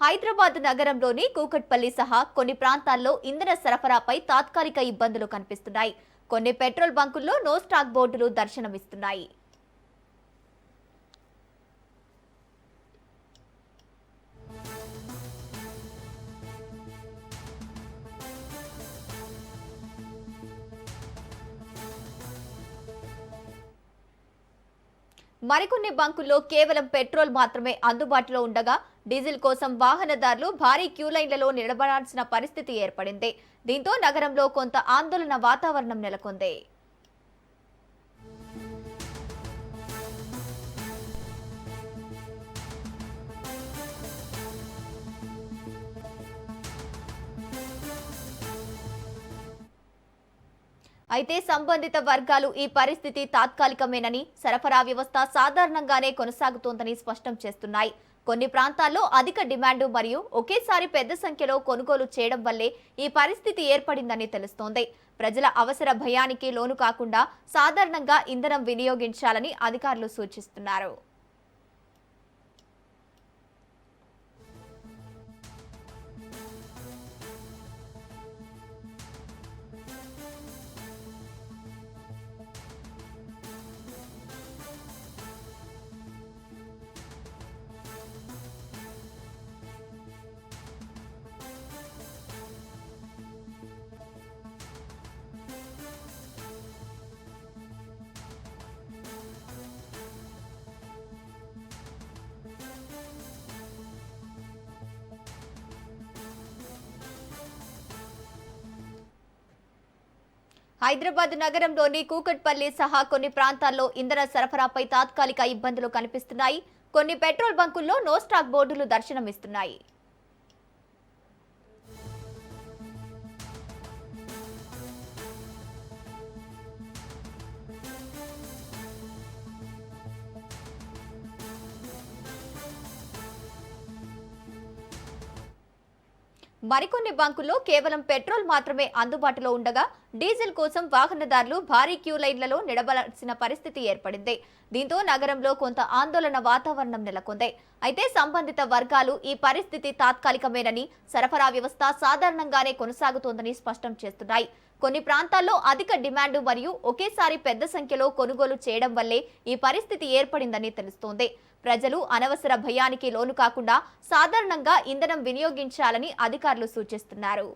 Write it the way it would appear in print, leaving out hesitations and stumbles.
హైదరాబాద్ నగరంలోని కూకట్పల్లి సహా కొన్ని ప్రాంతాల్లో ఇంధన సరఫరాపై తాత్కాలిక ఇబ్బందులు కనిపిస్తున్నాయి. కొన్ని పెట్రోల్ బంకుల్లో నో స్టాక్ బోర్డులు దర్శనమిస్తున్నాయి. మరికొన్ని బంకుల్లో కేవలం పెట్రోల్ మాత్రమే అందుబాటులో ఉండగా డీజిల్ కోసం వాహనదారులు భారీ క్యూలైన్లలో నిలబడాల్సిన పరిస్థితి ఏర్పడింది. దీంతో నగరంలో కొంత ఆందోళన వాతావరణం నెలకొంది. అయితే సంబంధిత వర్గాలు ఈ పరిస్థితి తాత్కాలికమేనని, సరఫరా వ్యవస్థ సాధారణంగానే కొనసాగుతోందని స్పష్టం చేస్తున్నాయి. కొన్ని ప్రాంతాల్లో అధిక డిమాండ్ మరియు ఒకేసారి పెద్ద సంఖ్యలో కొనుగోలు చేయడం వల్లే ఈ పరిస్థితి ఏర్పడిందని తెలుస్తోంది. ప్రజల అవసర భయానికి లోను కాకుండా సాధారణంగా ఇంధనం వినియోగించాలని అధికారులు సూచిస్తున్నారు. హైదరాబాద్ నగరంలోని కూకట్పల్లి సహా కొన్ని ప్రాంతాల్లో ఇంధన సరఫరాపై తాత్కాలిక ఇబ్బందులు కనిపిస్తున్నాయి. కొన్ని పెట్రోల్ బంకుల్లో నో స్టాక్ బోర్డులు దర్శనమిస్తున్నాయి. మరికొన్ని బంకుల్లో కేవలం పెట్రోల్ మాత్రమే అందుబాటులో ఉండగా డీజిల్ కోసం వాహనదారులు భారీ క్యూ లైన్లలో నిలబడాల్సిన పరిస్థితి ఏర్పడింది. దీంతో నగరంలో కొంత ఆందోళన వాతావరణం నెలకొంది. అయితే సంబంధిత వర్గాలు ఈ పరిస్థితి తాత్కాలికమేనని, సరఫరా వ్యవస్థ సాధారణంగానే కొనసాగుతోందని స్పష్టం చేస్తున్నాయి. కొన్ని ప్రాంతాల్లో అధిక డిమాండ్ మరియు ఒకేసారి పెద్ద సంఖ్యలో కొనుగోలు చేయడం వల్లే ఈ పరిస్థితి ఏర్పడిందని తెలుస్తోంది. ప్రజలు అనవసర భయానికి లోను కాకుండా సాధారణంగా ఇంధనం వినియోగించాలని అధికారులు సూచిస్తున్నారు.